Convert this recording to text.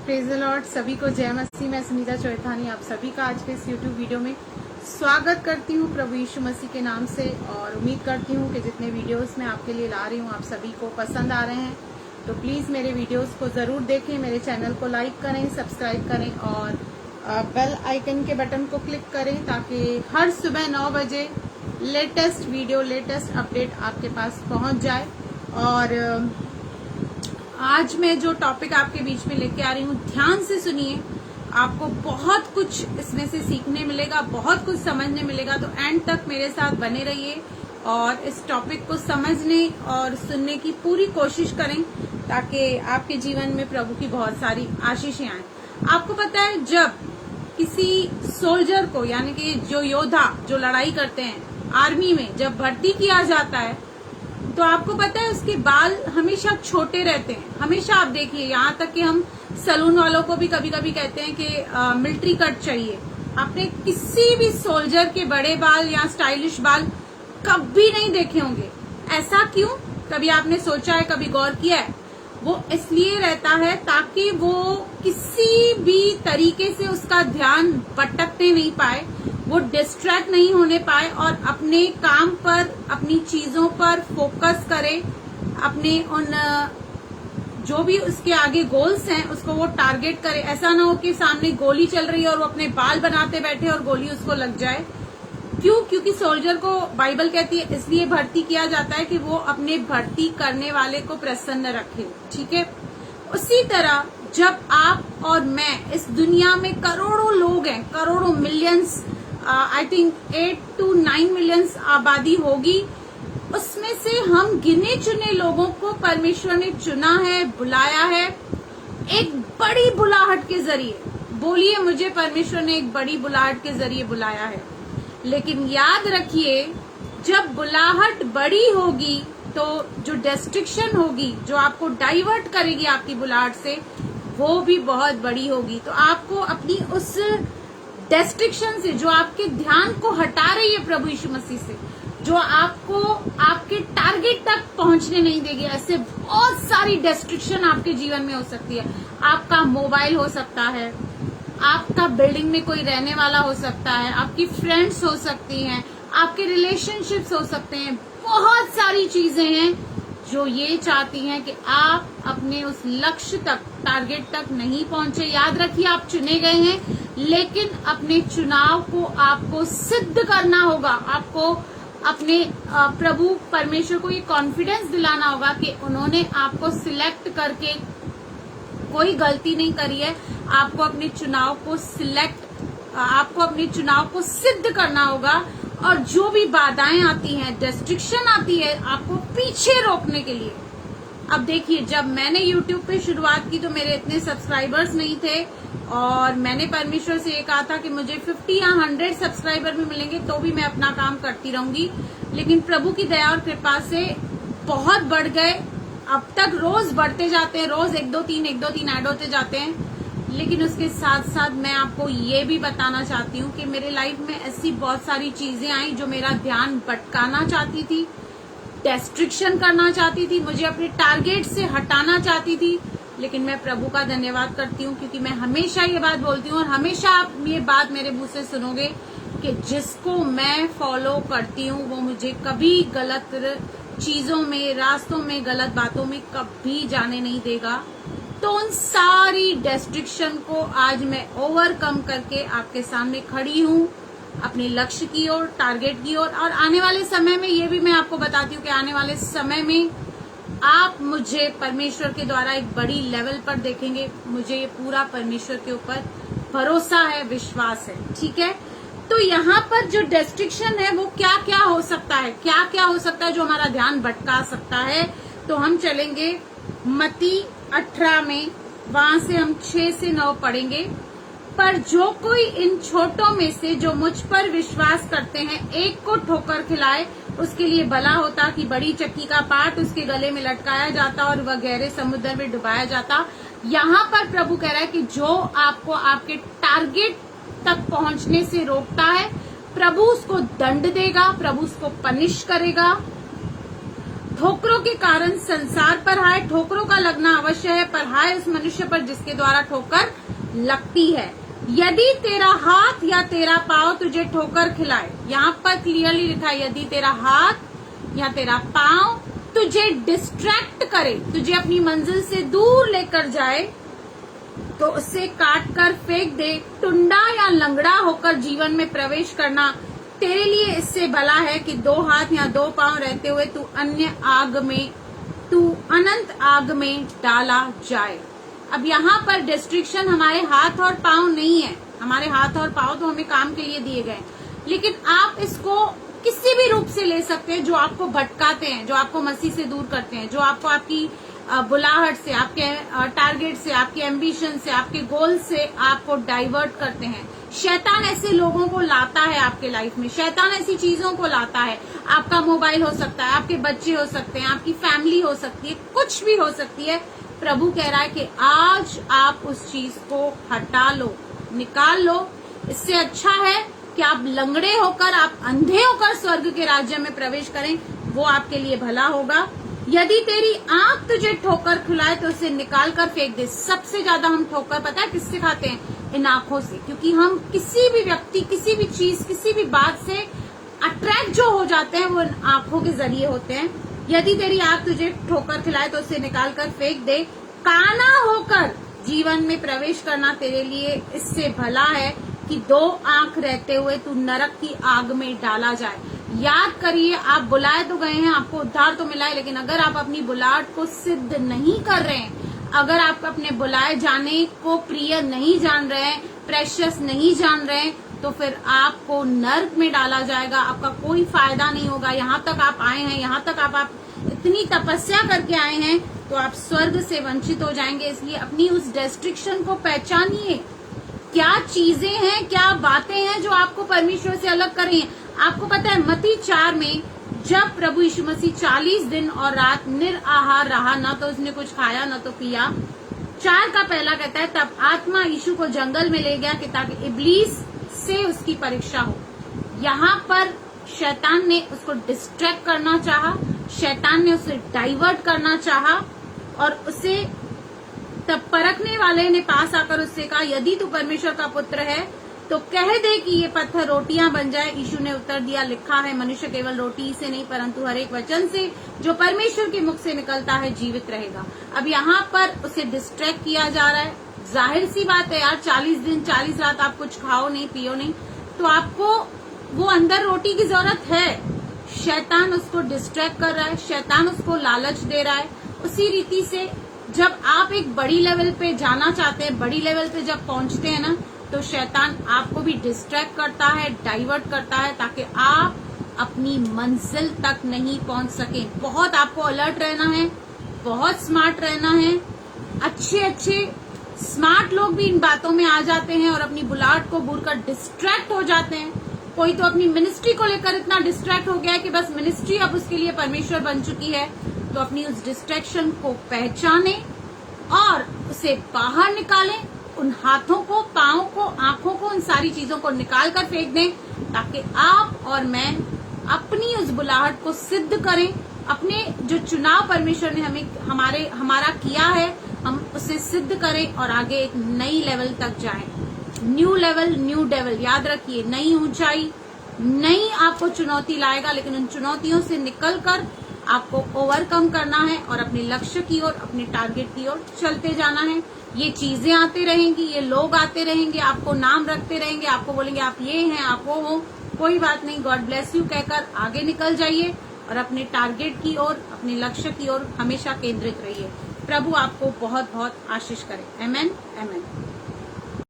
Praise the Lord. सभी को जय मसीह। मैं सुनीता चौथानी आप सभी का आज के इस YouTube वीडियो में स्वागत करती हूँ प्रभु यीशु मसीह के नाम से, और उम्मीद करती हूँ कि जितने वीडियोस मैं आपके लिए ला रही हूँ आप सभी को पसंद आ रहे हैं। तो प्लीज़ मेरे वीडियोस को ज़रूर देखें, मेरे चैनल को लाइक करें, सब्सक्राइब करें और बेल आइकन के बटन को क्लिक करें ताकि हर सुबह 9 बजे लेटेस्ट वीडियो, लेटेस्ट अपडेट आपके पास पहुँच जाए। और आज मैं जो टॉपिक आपके बीच में लेके आ रही हूँ, ध्यान से सुनिए, आपको बहुत कुछ इसमें से सीखने मिलेगा, बहुत कुछ समझने मिलेगा। तो एंड तक मेरे साथ बने रहिए और इस टॉपिक को समझने और सुनने की पूरी कोशिश करें ताकि आपके जीवन में प्रभु की बहुत सारी आशीषें आए। आपको पता है, जब किसी सोल्जर को, यानी कि जो योद्धा जो लड़ाई करते हैं आर्मी में, जब भर्ती किया जाता है तो आपको पता है उसके बाल हमेशा छोटे रहते हैं। हमेशा आप देखिए, यहाँ तक कि हम सलून वालों को भी कभी कभी कहते हैं कि मिलिट्री कट चाहिए। आपने किसी भी सोल्जर के बड़े बाल या स्टाइलिश बाल कभी नहीं देखे होंगे। ऐसा क्यों? कभी आपने सोचा है, कभी गौर किया है? वो इसलिए रहता है ताकि वो किसी भी तरीके से उसका ध्यान भटकने नहीं पाए, वो डिस्ट्रैक्ट नहीं होने पाए और अपने काम पर, अपनी चीजों पर फोकस करे, अपने उन जो भी उसके आगे गोल्स हैं उसको वो टारगेट करे। ऐसा ना हो कि सामने गोली चल रही है और वो अपने बाल बनाते बैठे और गोली उसको लग जाए। क्यों? क्योंकि सोल्जर को बाइबल कहती है इसलिए भर्ती किया जाता है कि वो अपने भर्ती करने वाले को प्रसन्न रखे। ठीक है, उसी तरह जब आप और मैं, इस दुनिया में करोड़ों लोग हैं, करोड़ों millions, I think 8 to 9 millions आबादी होगी, उसमें से हम गिने चुने लोगों को परमेश्वर ने चुना है, बुलाया है एक बड़ी बुलाहट के जरिए। बोलिए मुझे, परमेश्वर ने एक बड़ी बुलाहट के जरिए बुलाया है। लेकिन याद रखिए, जब बुलाहट बड़ी होगी तो जो डिस्ट्रैक्शन होगी, जो आपको डाइवर्ट करेगी आपकी बुलाहट से, वो भी बहुत बड़ी होगी। तो आपको अपनी उस डिस्ट्रैक्शन से, जो आपके ध्यान को हटा रही है प्रभु यीशु मसीह से, जो आपको आपके टारगेट तक पहुंचने नहीं देगी, ऐसे बहुत सारी डिस्ट्रैक्शन आपके जीवन में हो सकती है। आपका मोबाइल हो सकता है, आपका बिल्डिंग में कोई रहने वाला हो सकता है, आपकी फ्रेंड्स हो सकती हैं, आपके रिलेशनशिप्स हो सकते हैं। बहुत सारी चीजें हैं जो ये चाहती हैं कि आप अपने उस लक्ष्य तक, टारगेट तक नहीं पहुंचे। याद रखिए, आप चुने गए हैं, लेकिन अपने चुनाव को आपको सिद्ध करना होगा। आपको अपने प्रभु परमेश्वर को ये कॉन्फिडेंस दिलाना होगा कि उन्होंने आपको सिलेक्ट करके कोई गलती नहीं करी है। आपको अपने चुनाव को सिद्ध करना होगा। और जो भी बाधाएं आती हैं, डिस्ट्रैक्शन आती है, आपको पीछे रोकने के लिए। अब देखिए, जब मैंने YouTube पे शुरुआत की तो मेरे इतने सब्सक्राइबर्स नहीं थे और मैंने परमेश्वर से ये कहा था कि मुझे 50 या 100 सब्सक्राइबर भी मिलेंगे तो भी मैं अपना काम करती रहूंगी। लेकिन प्रभु की दया और कृपा से बहुत बढ़ गए। अब तक रोज बढ़ते जाते हैं, रोज 1-2-3 ऐड होते जाते हैं। लेकिन उसके साथ साथ मैं आपको ये भी बताना चाहती हूँ कि मेरे लाइफ में ऐसी बहुत सारी चीजें आई जो मेरा ध्यान भटकाना चाहती थी, डिस्ट्रैक्शन करना चाहती थी, मुझे अपने टारगेट से हटाना चाहती थी। लेकिन मैं प्रभु का धन्यवाद करती हूँ क्योंकि मैं हमेशा ये बात बोलती हूँ और हमेशा आप ये बात मेरे मुंह से सुनोगे कि जिसको मैं फॉलो करती हूँ वो मुझे कभी गलत चीजों में, रास्तों में, गलत बातों में कभी जाने नहीं देगा। तो उन सारी डिस्ट्रैक्शन को आज मैं ओवरकम करके आपके सामने खड़ी हूँ, अपने लक्ष्य की ओर, टारगेट की ओर। और आने वाले समय में ये भी मैं आपको बताती हूँ कि आने वाले समय में आप मुझे परमेश्वर के द्वारा एक बड़ी लेवल पर देखेंगे। मुझे ये पूरा परमेश्वर के ऊपर भरोसा है, विश्वास है। ठीक है, तो यहाँ पर जो डिस्ट्रैक्शन है वो क्या क्या हो सकता है, क्या क्या हो सकता है जो हमारा ध्यान भटका सकता है। तो हम चलेंगे मत्ती 18 में, वहां से हम 6 से 9 पढ़ेंगे। पर जो कोई इन छोटों में से जो मुझ पर विश्वास करते हैं एक को ठोकर खिलाए, उसके लिए भला होता कि बड़ी चक्की का पाट उसके गले में लटकाया जाता और वह गहरे समुद्र में डुबाया जाता। यहाँ पर प्रभु कह रहा है कि जो आपको आपके टारगेट तक पहुंचने से रोकता है, प्रभु उसको दंड देगा, प्रभु उसको पनिश करेगा। ठोकरों के कारण संसार पर हाय, ठोकरों का लगना अवश्य है, पर हाय उस मनुष्य पर जिसके द्वारा ठोकर लगती है। यदि तेरा हाथ या तेरा पांव तुझे ठोकर खिलाए, यहाँ पर क्लियरली लिखा है, यदि तेरा हाथ या तेरा पांव तुझे डिस्ट्रैक्ट करे, तुझे अपनी मंजिल से दूर लेकर जाए, तो उसे काट कर फेंक दे। टुंडा या लंगड़ा होकर जीवन में प्रवेश करना तेरे लिए इससे भला है कि 2 हाथ या 2 पांव रहते हुए तू अनंत आग में डाला जाए। अब यहाँ पर डिस्ट्रिक्शन हमारे हाथ और पांव नहीं है, हमारे हाथ और पांव तो हमें काम के लिए दिए गए, लेकिन आप इसको किसी भी रूप से ले सकते हैं जो आपको भटकाते हैं, जो आपको मसीह से दूर करते हैं, जो आपको आपकी बुलाहट से, आपके टारगेट से, आपके एम्बिशन से, आपके गोल से आपको डाइवर्ट करते हैं। शैतान ऐसे लोगों को लाता है आपके लाइफ में, शैतान ऐसी चीजों को लाता है। आपका मोबाइल हो सकता है, आपके बच्चे हो सकते हैं, आपकी फैमिली हो सकती है, कुछ भी हो सकती है। प्रभु कह रहा है कि आज आप उस चीज को हटा लो, निकाल लो। इससे अच्छा है कि आप लंगड़े होकर, आप अंधे होकर स्वर्ग के राज्य में प्रवेश करें, वो आपके लिए भला होगा। यदि तेरी आंख तुझे ठोकर खिलाए तो उसे निकाल कर फेंक दे। सबसे ज्यादा हम ठोकर पता है किससे खाते हैं? इन आंखों से, क्योंकि हम किसी भी व्यक्ति, किसी भी चीज, किसी भी बात से अट्रैक्ट जो हो जाते हैं वो इन आंखों के जरिए होते हैं। यदि तेरी आंख तुझे ठोकर खिलाए तो उसे निकाल कर फेंक दे। काना होकर जीवन में प्रवेश करना तेरे लिए इससे भला है कि 2 आंख रहते हुए तू नरक की आग में डाला जाए। याद करिए, आप बुलाए तो गए हैं, आपको उद्धार तो मिला है, लेकिन अगर आप अपनी बुलाहट को सिद्ध नहीं कर रहे हैं, अगर आप अपने बुलाए जाने को प्रिय नहीं जान रहे हैं, प्रेशियस नहीं जान रहे हैं, तो फिर आपको नर्क में डाला जाएगा। आपका कोई फायदा नहीं होगा। यहाँ तक आप आए हैं, यहाँ तक आप इतनी तपस्या करके आए हैं, तो आप स्वर्ग से वंचित हो जाएंगे। इसलिए अपनी उस डिस्ट्रिक्शन को पहचानिए। क्या चीजें हैं, क्या बातें हैं जो आपको परमेश्वर से अलग कर रही हैं। आपको पता है मत्ती 4 में जब प्रभु यीशु मसीह 40 दिन और रात निराहार रहा, ना तो उसने कुछ खाया ना तो पिया, 4 का पहला कहता है, तब आत्मा यीशु को जंगल में ले गया कि ताकि इब्लीस से उसकी परीक्षा हो। यहाँ पर शैतान ने उसको डिस्ट्रैक्ट करना चाहा, शैतान ने उसे डाइवर्ट करना चाहा, और उसे तब परखने वाले ने पास आकर उससे कहा, यदि तू परमेश्वर का पुत्र है तो कह दे कि ये पत्थर रोटियां बन जाए। यीशु ने उत्तर दिया, लिखा है मनुष्य केवल रोटी से नहीं परंतु हर एक वचन से जो परमेश्वर के मुख से निकलता है जीवित रहेगा। अब यहाँ पर उसे डिस्ट्रैक्ट किया जा रहा है। जाहिर सी बात है यार, 40 दिन 40 रात आप कुछ खाओ नहीं, पियो नहीं, तो आपको वो अंदर रोटी की जरूरत है। शैतान उसको डिस्ट्रैक्ट कर रहा है, शैतान उसको लालच दे रहा है। उसी रीति से जब आप एक बड़ी लेवल पे जाना चाहते हैं, बड़ी लेवल पे जब पहुंचते हैं ना, तो शैतान आपको भी डिस्ट्रैक्ट करता है, डाइवर्ट करता है, ताकि आप अपनी मंजिल तक नहीं पहुंच सके। बहुत आपको अलर्ट रहना है, बहुत स्मार्ट रहना है। अच्छे स्मार्ट लोग भी इन बातों में आ जाते हैं और अपनी बुलाहट को भूलकर डिस्ट्रैक्ट हो जाते हैं। कोई तो अपनी मिनिस्ट्री को लेकर इतना डिस्ट्रैक्ट हो गया है कि बस मिनिस्ट्री अब उसके लिए परमेश्वर बन चुकी है। तो अपनी उस डिस्ट्रैक्शन को पहचाने और उसे बाहर निकालें। उन हाथों को, पांव को, आंखों को, उन सारी चीजों को निकाल कर फेंक दें, ताकि आप और मैं अपनी उस बुलाहट को सिद्ध करें। अपने जो चुनाव परमेश्वर ने हमारा किया है, हम उसे सिद्ध करें और आगे एक नई लेवल तक जाएं। New level, new devil. याद रखिए, नई ऊंचाई, नई आपको चुनौती लाएगा, लेकिन उन चुनौतियों से निकलकर आपको ओवरकम करना है और अपने लक्ष्य की ओर, अपने टारगेट की ओर चलते जाना है। ये चीजें आते रहेंगी, ये लोग आते रहेंगे, आपको नाम रखते रहेंगे, आपको बोलेंगे आप ये हैं, आप वो हो। कोई बात नहीं, गॉड ब्लेस यू कहकर आगे निकल जाइए और अपने टारगेट की ओर, अपने लक्ष्य की ओर हमेशा केंद्रित रहिए। प्रभु आपको बहुत बहुत आशीष करे। आमेन, आमेन।